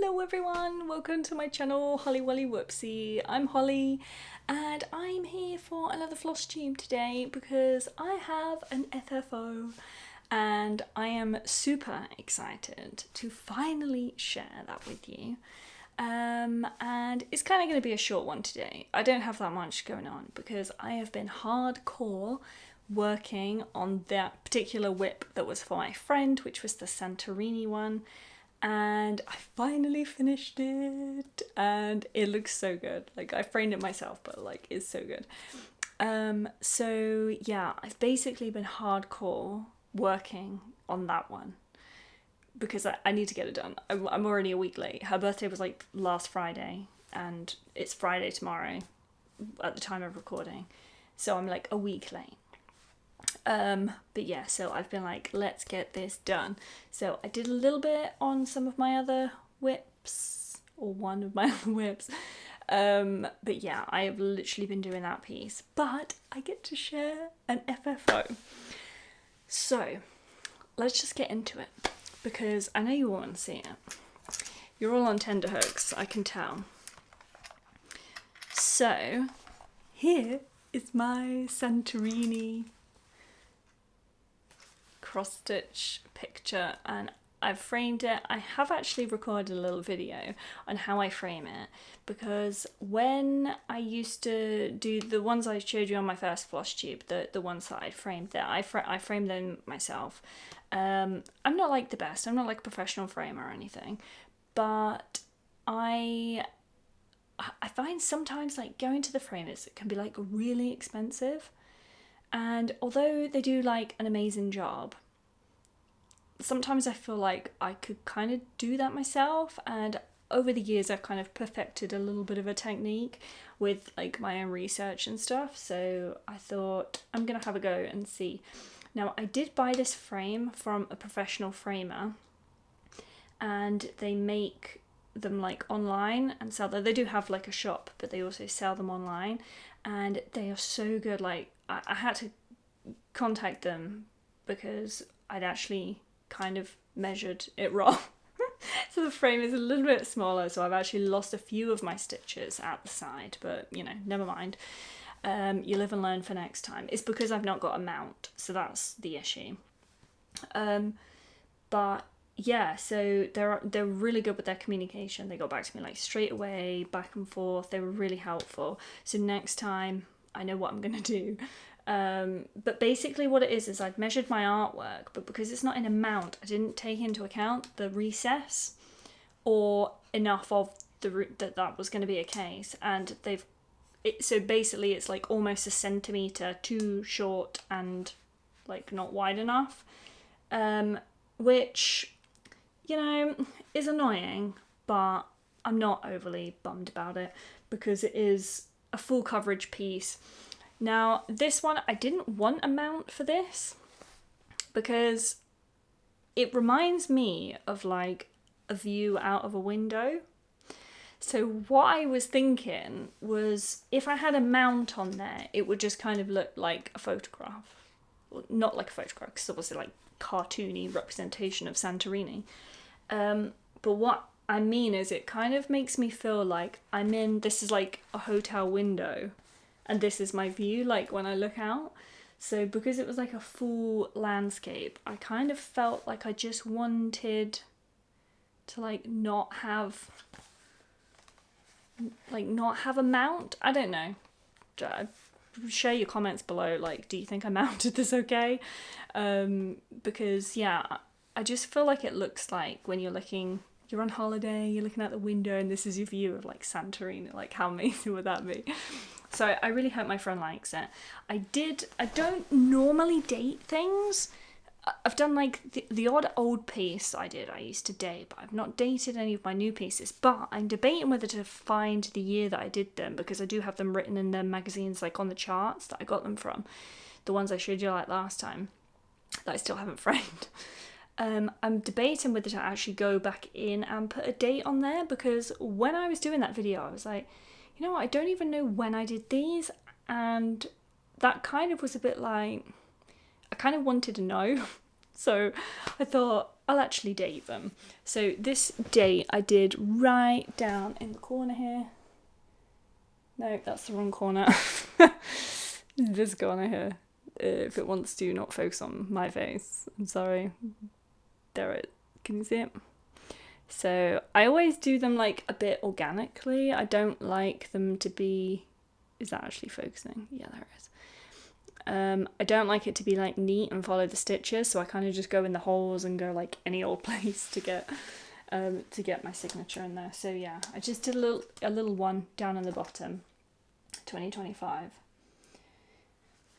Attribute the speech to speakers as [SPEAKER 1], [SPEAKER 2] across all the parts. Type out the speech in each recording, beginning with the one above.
[SPEAKER 1] Hello everyone, welcome to my channel, Holly Wolly Whoopsie. I'm Holly and I'm here for another Flosstube today because I have an FFO and I am super excited to finally share that with you. And it's kind of going to be a short one today. I don't have that much going on because I have been hardcore working on that particular whip that was for my friend, which was the Santorini one. And I finally finished it and it looks so good. Like, I framed it myself, but like it's so good. So yeah, I've basically been hardcore working on that one because I need to get it done. I'm already a week late. Her birthday was like last Friday and it's Friday tomorrow at the time of recording, so I'm like a week late. But yeah, so I've been like, let's get this done. So I did a little bit on some of my other whips, or one of my other whips. But yeah, I have literally been doing that piece, but I get to share an FFO. So let's just get into it because I know you all want to see it. You're all on tenterhooks, I can tell. So here is my Santorini cross-stitch picture and I've framed it. I have actually recorded a little video on how I frame it because when I used to do the ones I showed you on my first Flosstube, the ones that I framed there, I framed them myself. I'm not like the best, I'm not like a professional framer or anything, but I find sometimes like going to the framers, it can be like really expensive. And although they do like an amazing job, sometimes I feel like I could kind of do that myself. And over the years, I've kind of perfected a little bit of a technique with like my own research and stuff. So I thought I'm going to have a go and see. Now, I did buy this frame from a professional framer and they make them like online and sell them. They do have like a shop, but they also sell them online and they are so good. Like, I had to contact them because I'd actually kind of measured it wrong. So the frame is a little bit smaller, so I've actually lost a few of my stitches at the side, but you know, never mind. You live and learn for next time. It's because I've not got a mount, so that's the issue. But yeah, so they're really good with their communication. They got back to me like straight away, back and forth. They were really helpful. So next time I know what I'm gonna do. But basically what it is I'd measured my artwork, but because it's not in a mount, I didn't take into account the recess or enough of that was going to be a case, and so basically it's like almost a centimetre too short and like not wide enough, which, you know, is annoying, but I'm not overly bummed about it because it is a full coverage piece. Now, this one, I didn't want a mount for this because it reminds me of like a view out of a window. So what I was thinking was if I had a mount on there, it would just kind of look like a photograph. Well, not like a photograph, because obviously like cartoony representation of Santorini. But what I mean is it kind of makes me feel like this is like a hotel window. And this is my view, like when I look out. So because it was like a full landscape, I kind of felt like I just wanted to like not have a mount. I don't know. Share your comments below. Like, do you think I mounted this okay? Because yeah, I just feel like it looks like when you're on holiday, you're looking out the window and this is your view of like Santorini. Like, how amazing would that be? So I really hope my friend likes it. I don't normally date things. I've done like the odd old piece I used to date, but I've not dated any of my new pieces. But I'm debating whether to find the year that I did them because I do have them written in the magazines, like on the charts that I got them from. The ones I showed you like last time that I still haven't framed. I'm debating whether to actually go back in and put a date on there because when I was doing that video, I was like, you know what, I don't even know when I did these, and that kind of was a bit like, I kind of wanted to know. So I thought I'll actually date them. So this date I did right down in the corner here. No, that's the wrong corner. This corner here. If it wants to not focus on my face, I'm sorry. There it. Can you see it? So I always do them like a bit organically. I don't like them to be... Is that actually focusing? Yeah, there it is. I don't like it to be like neat and follow the stitches, so I kind of just go in the holes and go like any old place to get my signature in there. So yeah, I just did a little one down in the bottom, 2025.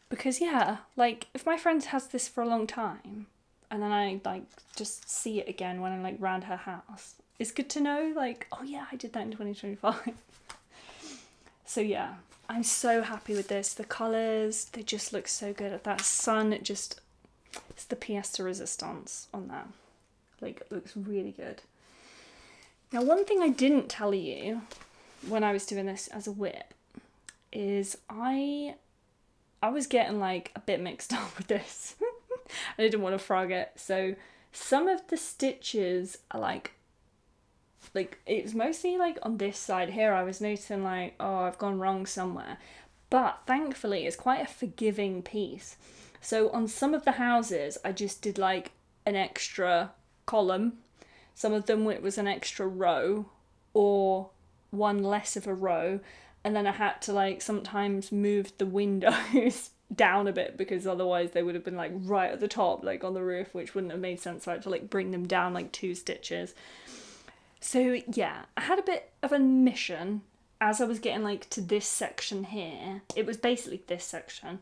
[SPEAKER 1] Because yeah, like if my friend has this for a long time and then I like just see it again when I'm like round her house, it's good to know like, oh yeah, I did that in 2025. So yeah, I'm so happy with this. The colours, they just look so good. That sun, it's the pièce de résistance on that. Like, it looks really good. Now, one thing I didn't tell you when I was doing this as a whip is I was getting like a bit mixed up with this. I didn't want to frog it. So some of the stitches are like it's mostly like on this side here. I was noticing like, oh, I've gone wrong somewhere. But thankfully it's quite a forgiving piece. So on some of the houses, I just did like an extra column. Some of them it was an extra row or one less of a row. And then I had to like sometimes move the windows down a bit because otherwise they would have been like right at the top, like on the roof, which wouldn't have made sense. So I had to like bring them down like 2 stitches. So yeah, I had a bit of a mission as I was getting like to this section here. It was basically this section.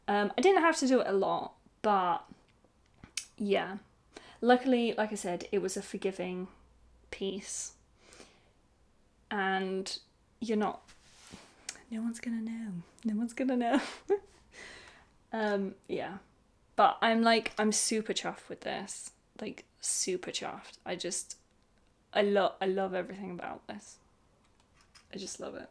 [SPEAKER 1] I didn't have to do it a lot, but yeah. Luckily, like I said, it was a forgiving piece. And no one's gonna know. No one's gonna know. Yeah. But I'm super chuffed with this. Like, super chuffed. I love everything about this. I just love it.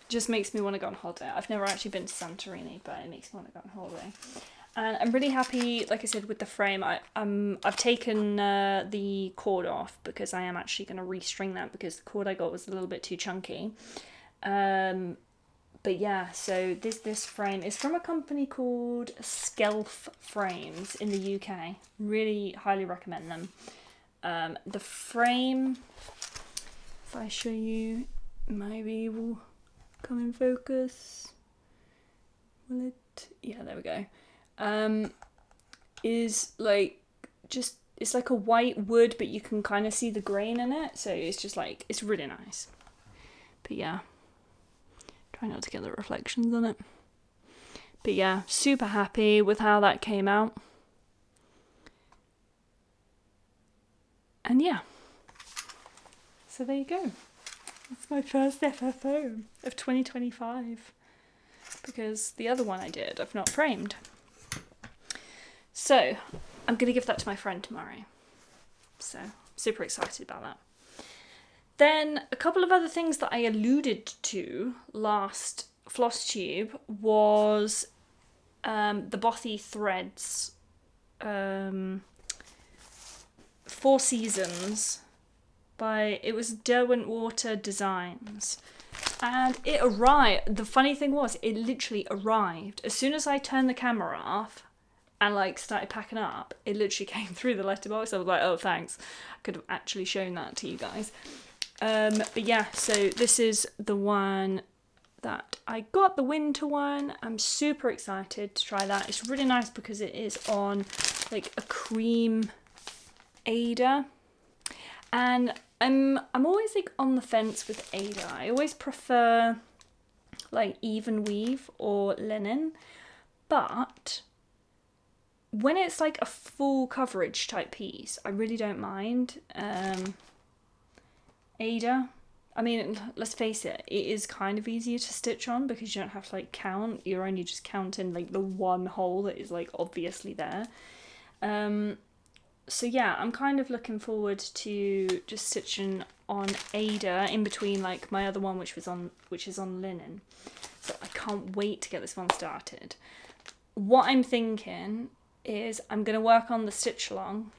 [SPEAKER 1] It just makes me want to go on holiday. I've never actually been to Santorini, but it makes me want to go on holiday. And I'm really happy, like I said, with the frame. I've taken the cord off because I am actually going to restring that because the cord I got was a little bit too chunky. But yeah, so this frame is from a company called Skelf Frames in the UK. Really highly recommend them. The frame, if I show you, maybe it will come in focus. Will it? Yeah, there we go. Is like it's like a white wood, but you can kind of see the grain in it, so it's just like, it's really nice. But yeah, try not to get the reflections on it. But yeah, super happy with how that came out. And yeah, so there you go. That's my first FFO of 2025. Because the other one I did, I've not framed. So, I'm going to give that to my friend tomorrow. So, super excited about that. Then, a couple of other things that I alluded to last Flosstube was the Bothy Threads 4 Seasons it was Derwentwater Designs. And it arrived. The funny thing was, it literally arrived. As soon as I turned the camera off and like started packing up, it literally came through the letterbox. I was like, oh, thanks. I could have actually shown that to you guys. But yeah, so this is the one that I got, the winter one. I'm super excited to try that. It's really nice because it is on like a cream Aida. And I'm always like on the fence with Aida. I always prefer like even weave or linen, but when it's like a full coverage type piece, I really don't mind Aida. I mean, let's face it, it is kind of easier to stitch on because you don't have to like count. You're only just counting like the one hole that is like obviously there. So yeah, I'm kind of looking forward to just stitching on Aida in between like my other one, which is on linen. So I can't wait to get this one started. What I'm thinking is I'm going to work on the stitch along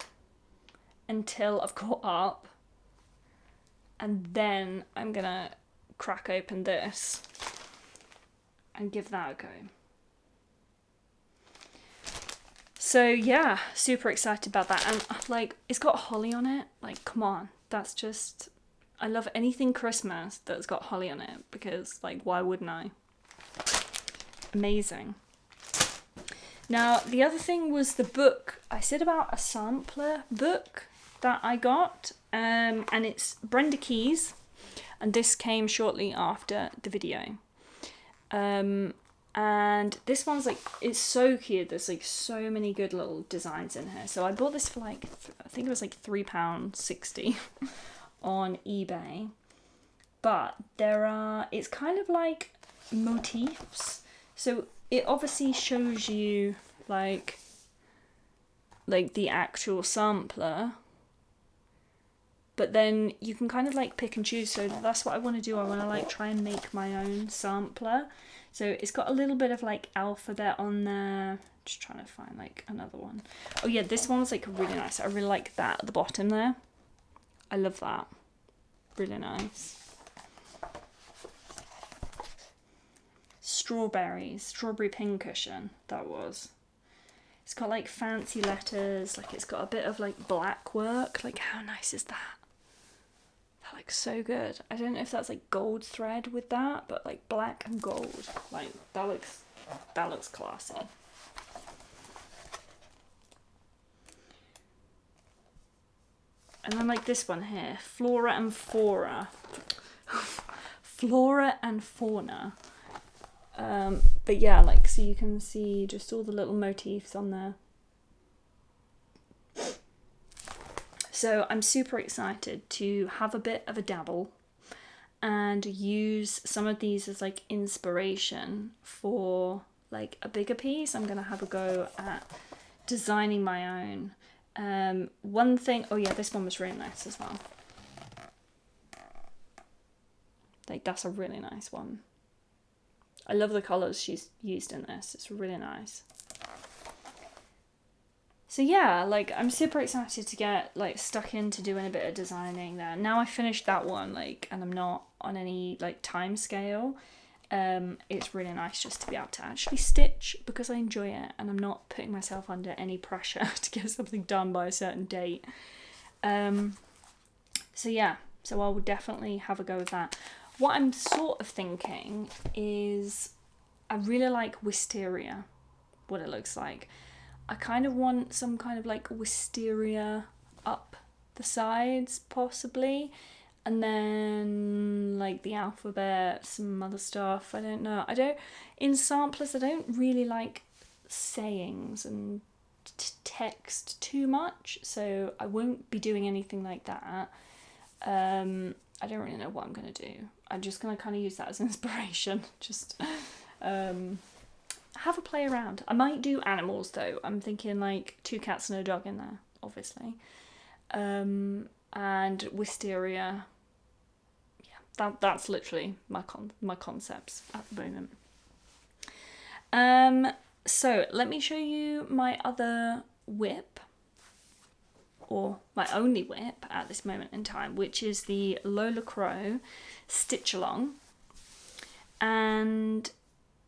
[SPEAKER 1] until I've caught up, and then I'm going to crack open this and give that a go. So yeah, super excited about that. And like, it's got holly on it. Like, come on, that's just, I love anything Christmas that's got holly on it, because like, why wouldn't I? Amazing. Now, the other thing was the book. I said about a sampler book that I got, and it's Brenda Keyes, and this came shortly after the video. And this one's like, it's so cute. There's like so many good little designs in here. So I bought this for like, I think it was like £3.60 on eBay. But it's kind of like motifs. So it obviously shows you like the actual sampler, but then you can kind of like pick and choose. So that's what I want to do. I want to like try and make my own sampler. So it's got a little bit of like alphabet on there. Just trying to find like another one. Oh yeah, this one's like really nice. I really like that at the bottom there. I love that. Really nice. Strawberry pincushion, that was. It's got like fancy letters, like it's got a bit of like black work. Like, how nice is that? That looks so good. I don't know if that's like gold thread with that, but like black and gold. Like, that looks classy. And then like this one here, Flora and Fauna. Flora and Fauna. But yeah, like, so you can see just all the little motifs on there. So I'm super excited to have a bit of a dabble and use some of these as like inspiration for like a bigger piece. I'm gonna have a go at designing my own. One thing, oh yeah, this one was really nice as well. Like, that's a really nice one. I love the colours she's used in this. It's really nice. So yeah, like, I'm super excited to get like stuck into doing a bit of designing there. Now I finished that one, like, and I'm not on any like time scale. It's really nice just to be able to actually stitch because I enjoy it and I'm not putting myself under any pressure to get something done by a certain date. So yeah, so I will definitely have a go with that. What I'm sort of thinking is I really like wisteria, what it looks like. I kind of want some kind of like wisteria up the sides possibly, and then like the alphabet, some other stuff. I don't know. In samplers I don't really like sayings and text too much, so I won't be doing anything like that. I don't really know what I'm going to do. I'm just going to kind of use that as inspiration. Just have a play around. I might do animals though. I'm thinking like 2 cats and a dog in there, obviously. And wisteria. Yeah, that's literally my concepts at the moment. So let me show you my other whip, or my only whip at this moment in time, which is the Lola Crow Stitch Along. And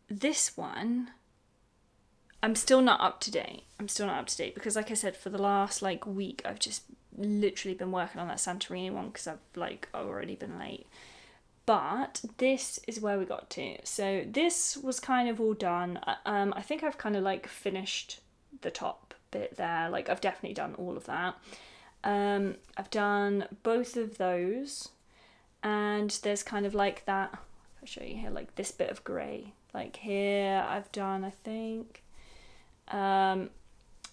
[SPEAKER 1] this one, I'm still not up to date. Because, like I said, for the last like week, I've just literally been working on that Santorini one because I've like already been late. But this is where we got to. So this was kind of all done. I think I've kind of like finished the top bit there. Like, I've definitely done all of that. I've done both of those, and there's kind of like that, I'll show you here, like this bit of grey, like here I've done, I think, and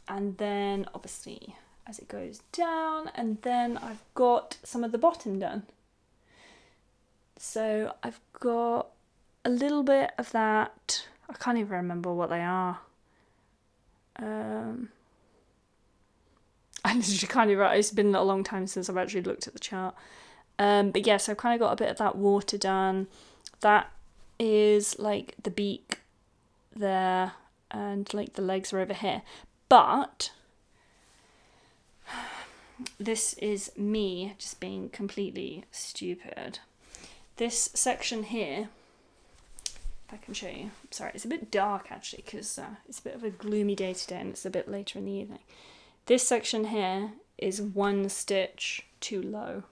[SPEAKER 1] then obviously as it goes down, and then I've got some of the bottom done. So I've got a little bit of that. I can't even remember what they are. I literally can't even, it's been a long time since I've actually looked at the chart. But yes, I've kind of got a bit of that water done. That is like the beak there, and like the legs are over here. But this is me just being completely stupid. This section here, if I can show you. Sorry, it's a bit dark actually because it's a bit of a gloomy day today and it's a bit later in the evening. This section here is 1 stitch too low.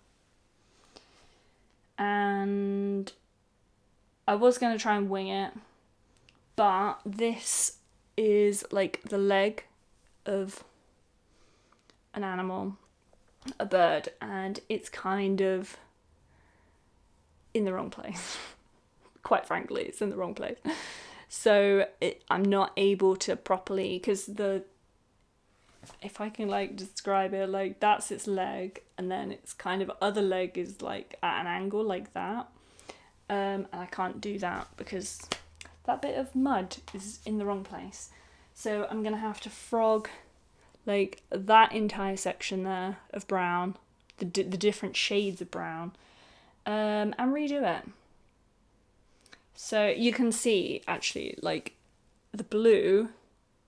[SPEAKER 1] And I was going to try and wing it, but this is like the leg of an animal, a bird, and it's kind of in the wrong place. Quite frankly, it's in the wrong place. So I'm not able to properly, because if I can like describe it, like that's its leg, and then its kind of other leg is like at an angle like that. And I can't do that because that bit of mud is in the wrong place. So I'm gonna have to frog like that entire section there of brown, the different shades of brown, and redo it. So you can see actually like the blue,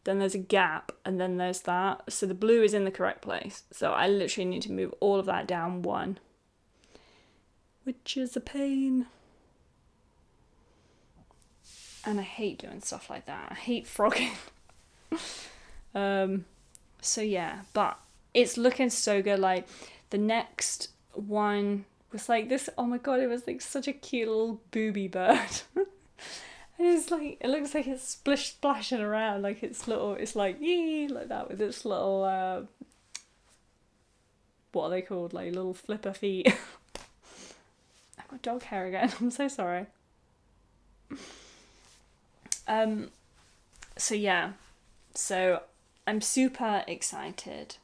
[SPEAKER 1] then there's a gap, and then there's that. So the blue is in the correct place. So I literally need to move all of that down 1, which is a pain. And I hate doing stuff like that. I hate frogging. So yeah, but it's looking so good. Like the next one was like this. Oh my god, it was like such a cute little booby bird. And it's like, it looks like it's splashing around, like it's little, it's like yee like that with its little what are they called, like little flipper feet. I've got dog hair again. I'm so sorry. So yeah, so I'm super excited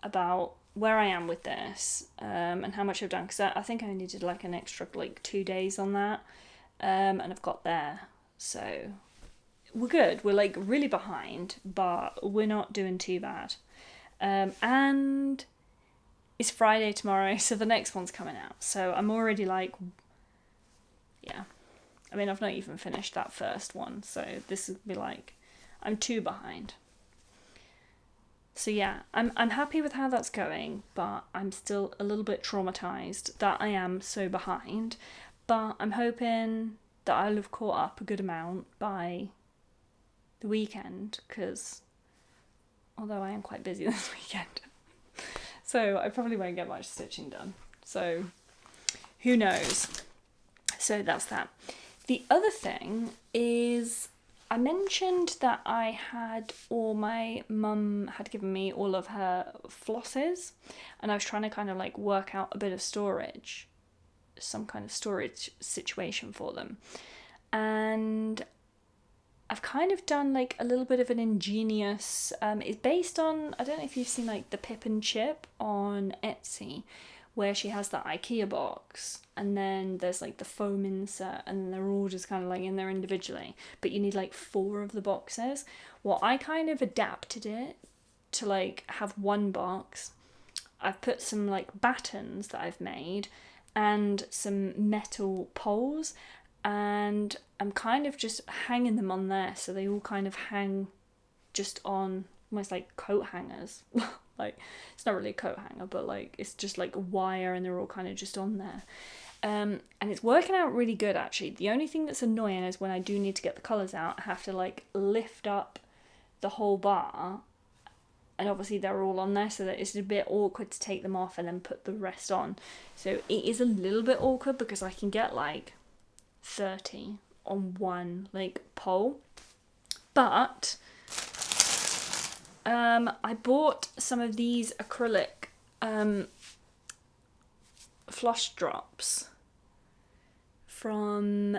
[SPEAKER 1] about where I am with this, and how much I've done, because I think I only did like an extra like 2 days on that, and I've got there, so we're good. We're like really behind, but we're not doing too bad, and it's Friday tomorrow, so the next one's coming out, so I'm already like, yeah, I mean, I've not even finished that first one, so this would be like, I'm 2 behind. So yeah, I'm happy with how that's going, but I'm still a little bit traumatized that I am so behind. But I'm hoping that I'll have caught up a good amount by the weekend, because although I am quite busy this weekend, so I probably won't get much stitching done. So who knows? So that's that. The other thing is, I mentioned that my mum had given me all of her flosses, and I was trying to kind of like work out a bit of storage, some kind of storage situation for them. And I've kind of done like a little bit of an ingenious, it's based on, I don't know if you've seen like the Pip and Chip on Etsy, where she has that IKEA box, and then there's like the foam insert, and they're all just kind of like in there individually, but you need like 4 of the boxes. Well, I kind of adapted it to like have 1 box. I've put some like battens that I've made and some metal poles, and I'm kind of just hanging them on there, so they all kind of hang just on almost like coat hangers. Like, it's not really a coat hanger, but like it's just like a wire, and they're all kind of just on there. And it's working out really good actually. The only thing that's annoying is when I do need to get the colours out, I have to like lift up the whole bar, and obviously they're all on there, so that it's a bit awkward to take them off and then put the rest on. So it is a little bit awkward because I can get like 30 on 1 like pole, but I bought some of these acrylic floss drops from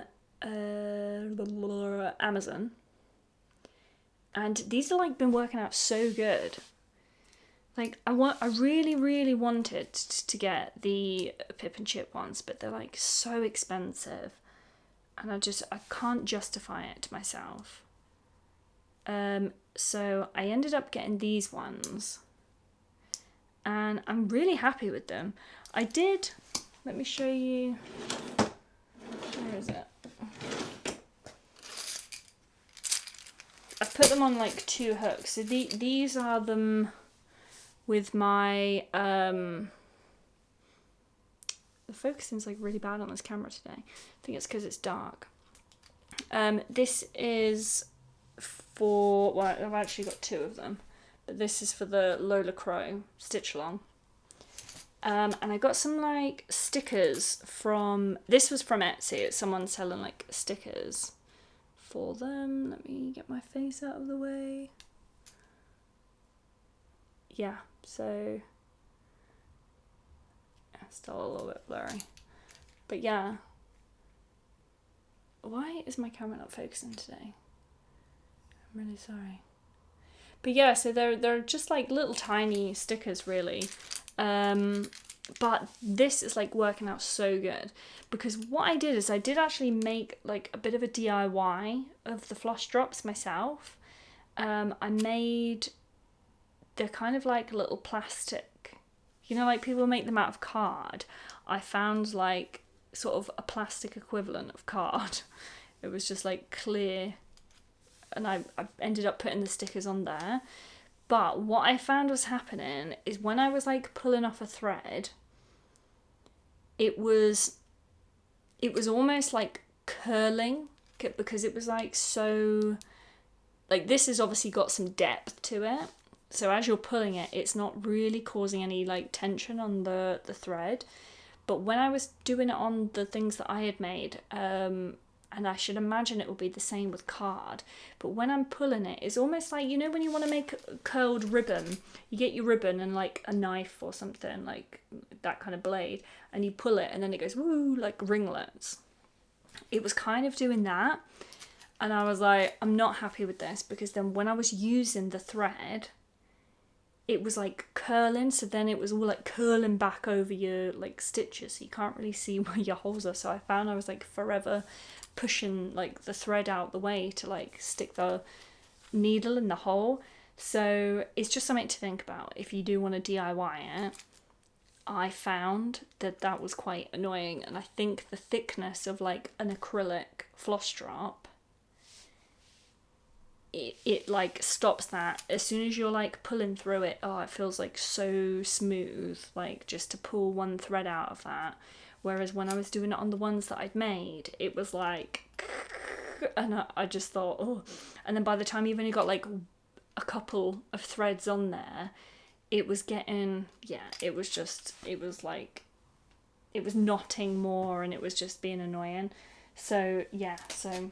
[SPEAKER 1] Amazon, and these are like been working out so good. Like I really wanted to get the Pip and Chip ones, but they're like so expensive, and I can't justify it to myself. So I ended up getting these ones, and I'm really happy with them. Let me show you, where is it? I've put them on like 2 hooks. So these are them with my, the focusing's like really bad on this camera today. I think it's because it's dark. This is for, well, I've actually got 2 of them, but this is for the Lola Crow stitch along. And I got some like stickers from, this was from Etsy. It's someone selling like stickers for them. Let me get my face out of the way. Yeah, so still a little bit blurry, but yeah. Why is my camera not focusing today? I'm really sorry. But yeah, so they're just like little tiny stickers really. But this is like working out so good, because what I did is I did actually make like a bit of a DIY of the floss drops myself. I made, they're kind of like little plastic, you know, like people make them out of card. I found like sort of a plastic equivalent of card. It was just like clear, and I ended up putting the stickers on there. But what I found was happening is when I was like pulling off a thread, it was almost like curling, because it was like so, like this has obviously got some depth to it. So as you're pulling it, it's not really causing any like tension on the thread. But when I was doing it on the things that I had made, and I should imagine it will be the same with card, but when I'm pulling it, it's almost like, you know, when you want to make a curled ribbon, you get your ribbon and like a knife or something, like that kind of blade, and you pull it and then it goes woo, like ringlets. It was kind of doing that, and I was like, I'm not happy with this, because then when I was using the thread, it was like curling, so then it was all like curling back over your like stitches, so you can't really see where your holes are. So I found I was like forever pushing like the thread out the way to like stick the needle in the hole. So it's just something to think about if you do want to DIY it. I found that that was quite annoying, and I think the thickness of like an acrylic floss drop, it like stops that. As soon as you're like pulling through it, oh, it feels like so smooth, like just to pull one thread out of that. Whereas when I was doing it on the ones that I'd made, it was like, and I just thought, oh. And then by the time you've only got like a couple of threads on there, it was getting, yeah, it was like, it was knotting more, and it was just being annoying. So yeah, so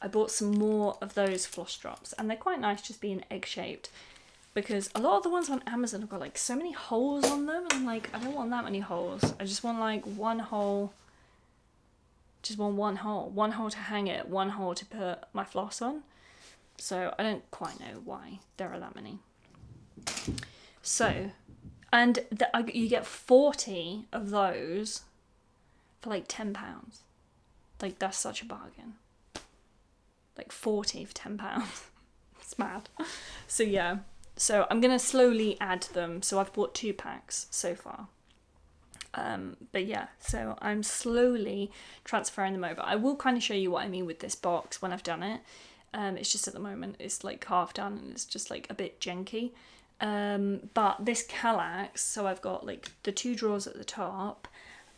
[SPEAKER 1] I bought some more of those floss drops, and they're quite nice just being egg-shaped, because a lot of the ones on Amazon have got like so many holes on them, and I'm like, I don't want that many holes. I just want like one hole, just want one hole to hang it, one hole to put my floss on. So I don't quite know why there are that many. So, and you get 40 of those for like £10. Like, that's such a bargain. Like 40 for £10. It's mad. So yeah, so I'm gonna slowly add them. So I've bought 2 packs so far. But yeah, so I'm slowly transferring them over. I will kind of show you what I mean with this box when I've done it. It's just at the moment it's like half done, and it's just like a bit janky. But this Kallax, so I've got like the 2 drawers at the top,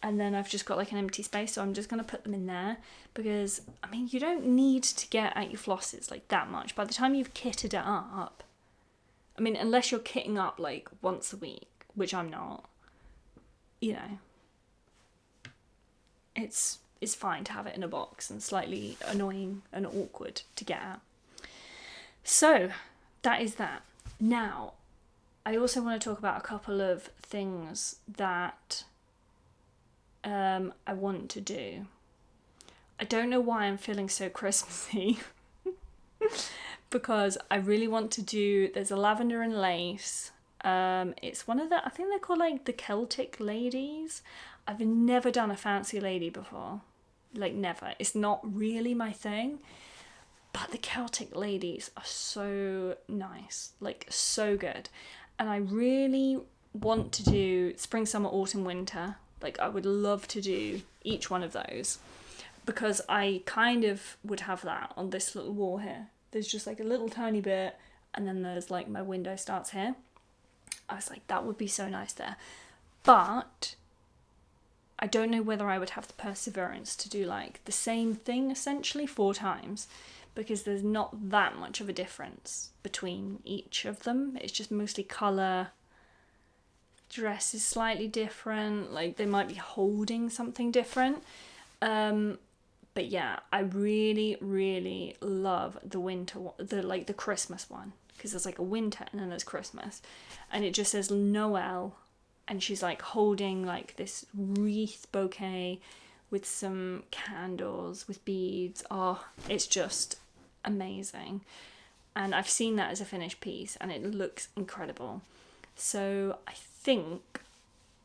[SPEAKER 1] and then I've just got like an empty space, so I'm just going to put them in there, because I mean, you don't need to get out your flosses like that much. By the time you've kitted it up, I mean, unless you're kitting up like once a week, which I'm not, you know, it's fine to have it in a box, and slightly annoying and awkward to get at. So that is that. Now, I also want to talk about a couple of things that I want to do. I don't know why I'm feeling so Christmassy, because I really want to do, there's a lavender and lace. It's one of the, I think they're called like the Celtic ladies. I've never done a fancy lady before. Like never. It's not really my thing. But the Celtic ladies are so nice. Like so good. And I really want to do spring, summer, autumn, winter. Like I would love to do each one of those, because I kind of would have that on this little wall here. there's just like a little tiny bit, and then there's like my window starts here. I was like, that would be so nice there. But I don't know whether I would have the perseverance to do like the same thing essentially 4 times, because there's not that much of a difference between each of them. It's just mostly colour. Dress is slightly different, like they might be holding something different. But yeah, I really love the winter one, the Christmas one, because there's like a winter and then there's Christmas, and it just says Noel, and she's like holding like this wreath bouquet with some candles with beads. Oh, it's just amazing. And I've seen that as a finished piece and it looks incredible. So I think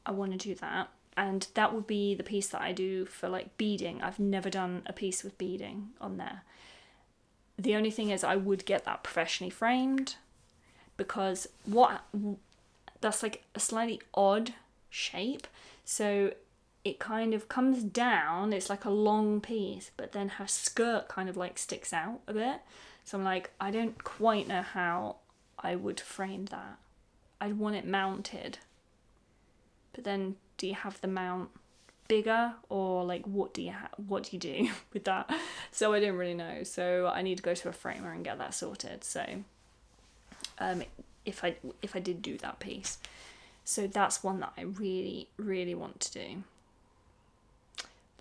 [SPEAKER 1] I want to do that. And that would be the piece that I do for like beading. I've never done a piece with beading on there. The only thing is I would get that professionally framed, because that's like a slightly odd shape. So it kind of comes down, it's like a long piece, but then her skirt kind of like sticks out a bit. So I'm like, I don't quite know how I would frame that. I'd want it mounted. But then do you have the mount bigger, or like what do you do with that? So I don't really know. So I need to go to a framer and get that sorted. So if I did do that piece. So that's one that I really want to do.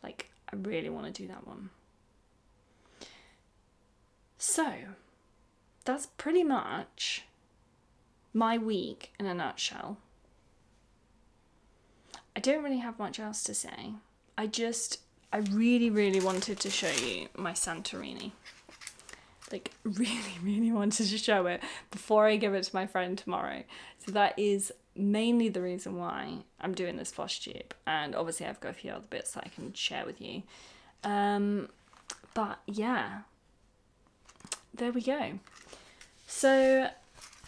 [SPEAKER 1] Like I really want to do that one. So that's pretty much my week in a nutshell. I don't really have much else to say. I really wanted to show you my Santorini. Like, really wanted to show it before I give it to my friend tomorrow. So that is mainly the reason why I'm doing this Flosstube. And obviously I've got a few other bits that I can share with you. But yeah, there we go. So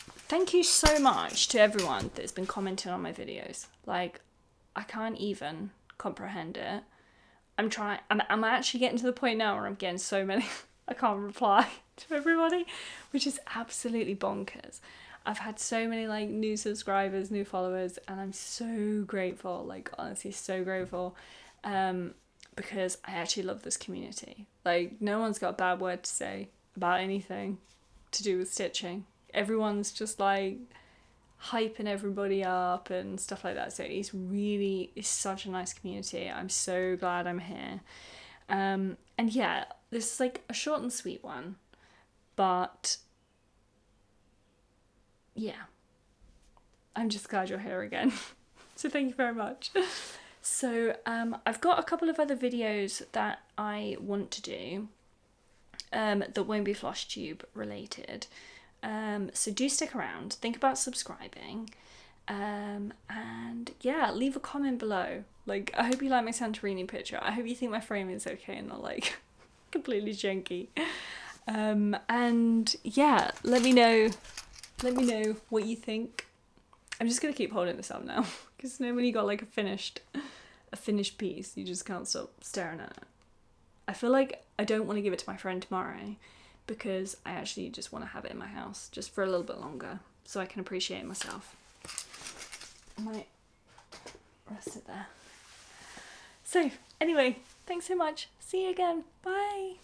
[SPEAKER 1] thank you so much to everyone that's been commenting on my videos. Like, I can't even comprehend it. I'm actually getting to the point now where I'm getting so many, I can't reply to everybody, which is absolutely bonkers. I've had so many like new subscribers, new followers, and I'm so grateful, like honestly so grateful, because I actually love this community. Like no one's got a bad word to say about anything to do with stitching. Everyone's just like hyping everybody up and stuff like that. So it's such a nice community. I'm so glad I'm here. And yeah, this is like a short and sweet one, but yeah, I'm just glad you're here again. So thank you very much. So I've got a couple of other videos that I want to do that won't be Flosstube related. So do stick around, think about subscribing, and yeah, leave a comment below. Like, I hope you like my Santorini picture. I hope you think my frame is okay and not like completely janky. And yeah, let me know what you think. I'm just gonna keep holding this up now, because you know when you got like a finished piece, you just can't stop staring at it. I feel like I don't want to give it to my friend tomorrow, because I actually just want to have it in my house just for a little bit longer so I can appreciate it myself. I might rest it there. So anyway, thanks so much. See you again. Bye.